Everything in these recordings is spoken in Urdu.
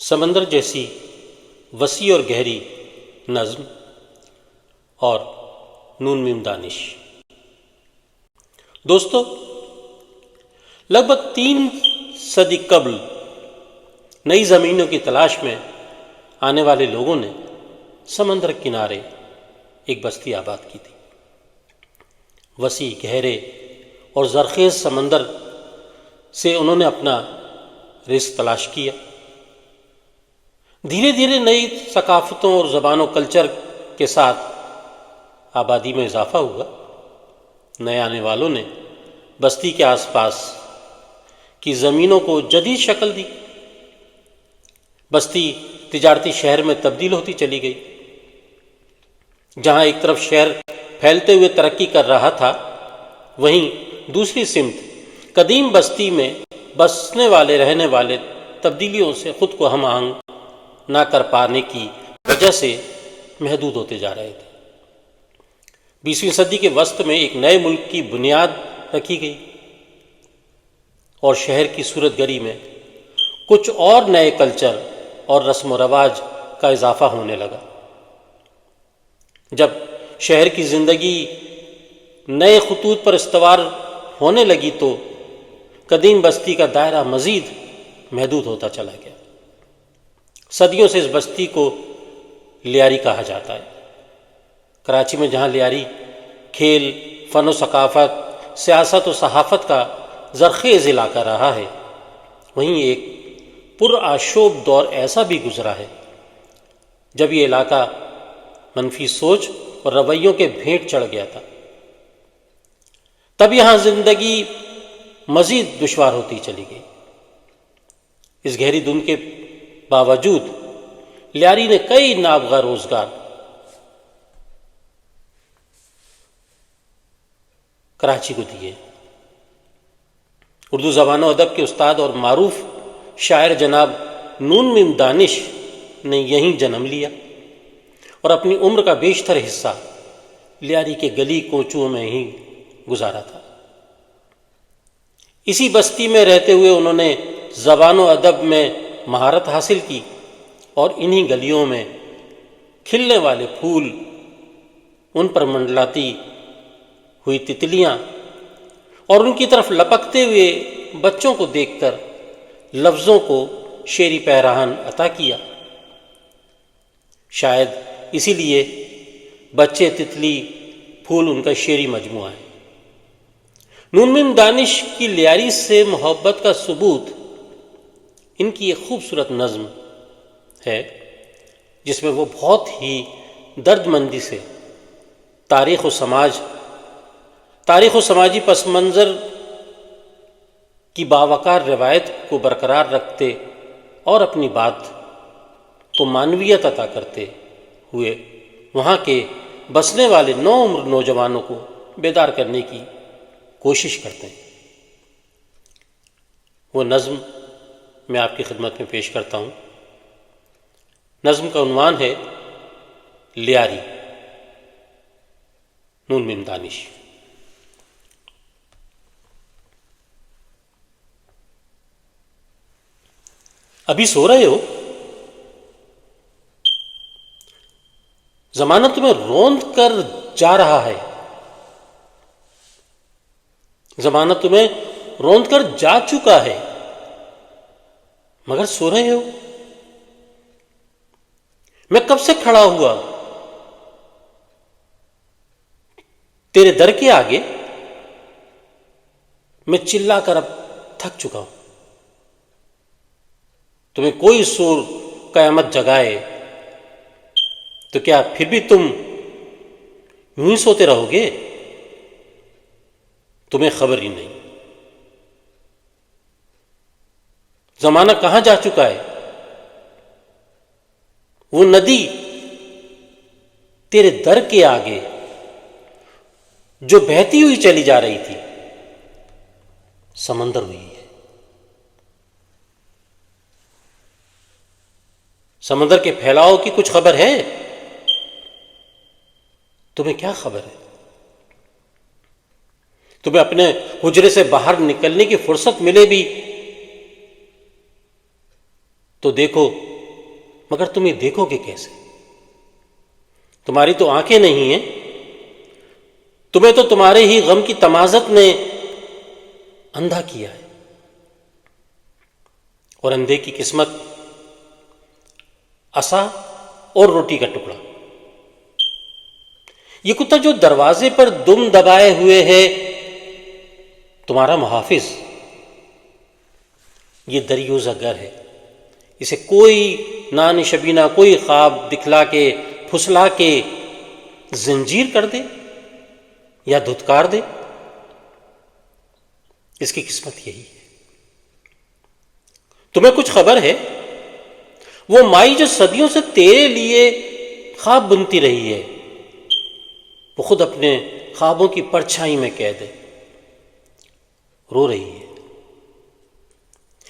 سمندر جیسی وسیع اور گہری نظم اور نون میم دانش۔ دوستو، لگ بھگ 3 صدی قبل نئی زمینوں کی تلاش میں آنے والے لوگوں نے سمندر کنارے ایک بستی آباد کی تھی۔ وسیع، گہرے اور زرخیز سمندر سے انہوں نے اپنا رزق تلاش کیا۔ دھیرے دھیرے نئی ثقافتوں اور زبان و کلچر کے ساتھ آبادی میں اضافہ ہوا۔ نئے آنے والوں نے بستی کے آس پاس کی زمینوں کو جدید شکل دی۔ بستی تجارتی شہر میں تبدیل ہوتی چلی گئی۔ جہاں ایک طرف شہر پھیلتے ہوئے ترقی کر رہا تھا، وہیں دوسری سمت قدیم بستی میں بسنے والے رہنے والے تبدیلیوں سے خود کو ہم آہنگ نہ کر پانے کی وجہ سے محدود ہوتے جا رہے تھے۔ 20ویں صدی کے وسط میں ایک نئے ملک کی بنیاد رکھی گئی اور شہر کی صورت گری میں کچھ اور نئے کلچر اور رسم و رواج کا اضافہ ہونے لگا۔ جب شہر کی زندگی نئے خطوط پر استوار ہونے لگی تو قدیم بستی کا دائرہ مزید محدود ہوتا چلا گیا۔ صدیوں سے اس بستی کو لیاری کہا جاتا ہے۔ کراچی میں جہاں لیاری کھیل، فن و ثقافت، سیاست و صحافت کا زرخیز علاقہ رہا ہے، وہیں ایک پرآشوب دور ایسا بھی گزرا ہے جب یہ علاقہ منفی سوچ اور رویوں کے بھیٹ چڑھ گیا تھا۔ تب یہاں زندگی مزید دشوار ہوتی چلی گئی۔ اس گہری دھند کے باوجود لیاری نے کئی نابغہ روزگار کراچی کو دیے۔ اردو زبان و ادب کے استاد اور معروف شاعر جناب نون میم دانش نے یہیں جنم لیا اور اپنی عمر کا بیشتر حصہ لیاری کے گلی کوچوں میں ہی گزارا تھا۔ اسی بستی میں رہتے ہوئے انہوں نے زبان و ادب میں مہارت حاصل کی اور انہی گلیوں میں کھلنے والے پھول، ان پر منڈلاتی ہوئی تتلیاں اور ان کی طرف لپکتے ہوئے بچوں کو دیکھ کر لفظوں کو شعری پیرہن عطا کیا۔ شاید اسی لیے بچے، تتلی، پھول ان کا شعری مجموعہ ہے۔ نون میم دانش کی لیاری سے محبت کا ثبوت ان کی ایک خوبصورت نظم ہے جس میں وہ بہت ہی درد مندی سے تاریخ و سماجی پس منظر کی باوقار روایت کو برقرار رکھتے اور اپنی بات کو معنویت عطا کرتے ہوئے وہاں کے بسنے والے نوعمر نوجوانوں کو بیدار کرنے کی کوشش کرتے ہیں۔ وہ نظم میں آپ کی خدمت میں پیش کرتا ہوں۔ نظم کا عنوان ہے لیاری، نون میم دانش۔ ابھی سو رہے ہو؟ زمانہ تمہیں روند کر جا رہا ہے، زمانہ تمہیں روند کر جا چکا ہے، مگر سو رہے ہو؟ میں کب سے کھڑا ہوا تیرے در کے آگے، میں چلا کر اب تھک چکا ہوں۔ تمہیں کوئی سور قیامت جگائے تو کیا پھر بھی تم یوں ہی سوتے رہو گے؟ تمہیں خبر ہی نہیں زمانہ کہاں جا چکا ہے۔ وہ ندی تیرے در کے آگے جو بہتی ہوئی چلی جا رہی تھی، سمندر ہوئی ہے۔ سمندر کے پھیلاؤ کی کچھ خبر ہے؟ تمہیں کیا خبر ہے؟ تمہیں اپنے حجرے سے باہر نکلنے کی فرصت ملے بھی تو دیکھو مگر تم یہ دیکھو گے کیسے؟ تمہاری تو آنکھیں نہیں ہیں، تمہیں تو تمہارے ہی غم کی تمازت نے اندھا کیا ہے۔ اور اندھے کی قسمت عصا اور روٹی کا ٹکڑا۔ یہ کتا جو دروازے پر دم دبائے ہوئے ہے تمہارا محافظ، یہ دریوزہ گر ہے، اسے کوئی نان شبینہ کوئی خواب دکھلا کے پھسلا کے زنجیر کر دے یا دھتکار دے، اس کی قسمت یہی ہے۔ تمہیں کچھ خبر ہے؟ وہ مائی جو صدیوں سے تیرے لیے خواب بنتی رہی ہے، وہ خود اپنے خوابوں کی پرچھائی میں قید ہے، رو رہی ہے۔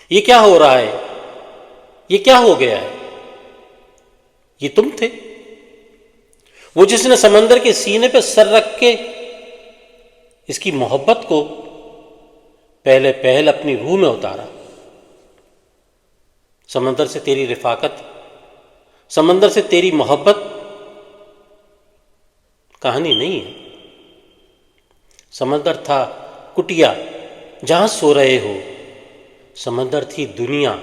یہ کیا ہو رہا ہے؟ یہ کیا ہو گیا ہے؟ یہ تم تھے، وہ جس نے سمندر کے سینے پہ سر رکھ کے اس کی محبت کو پہلے پہل اپنی روح میں اتارا۔ سمندر سے تیری رفاقت، سمندر سے تیری محبت کہانی نہیں ہے۔ سمندر تھا کٹیا جہاں سو رہے ہو، سمندر تھی دنیا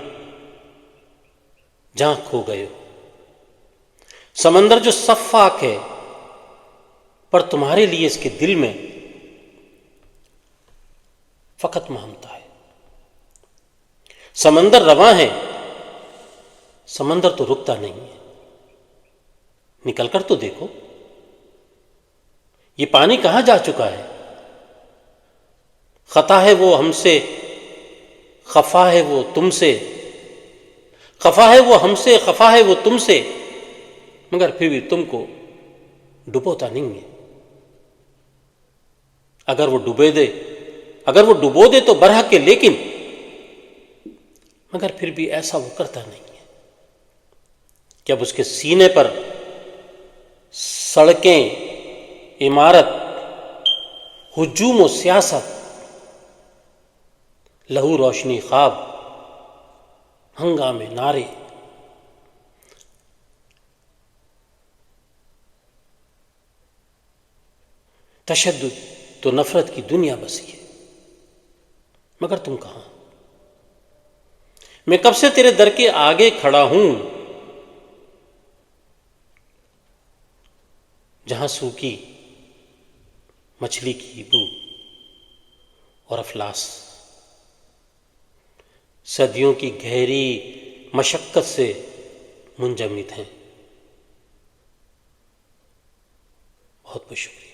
جہاں کھو گئے ہو۔ سمندر جو صفاک ہے، پر تمہارے لیے اس کے دل میں فقط ممتا ہے۔ سمندر رواں ہے، سمندر تو رکتا نہیں ہے۔ نکل کر تو دیکھو، یہ پانی کہاں جا چکا ہے؟ خطا ہے وہ ہم سے، خفا ہے وہ تم سے، خفا ہے وہ ہم سے، خفا ہے وہ تم سے، مگر پھر بھی تم کو ڈبوتا نہیں ہے۔ اگر وہ ڈبو دے تو برحق ہے، لیکن مگر پھر بھی ایسا وہ کرتا نہیں ہے کہ اب اس کے سینے پر سڑکیں، عمارت، ہجوم و سیاست، لہو روشنی خواب، ہنگامے، نعرے، تشدد تو نفرت کی دنیا بسی ہے، مگر تم کہاں؟ میں کب سے تیرے در کے آگے کھڑا ہوں، جہاں سوکھی مچھلی کی بو اور افلاس صدیوں کی گہری مشقت سے منجمد ہیں۔ بہت بہت شکریہ۔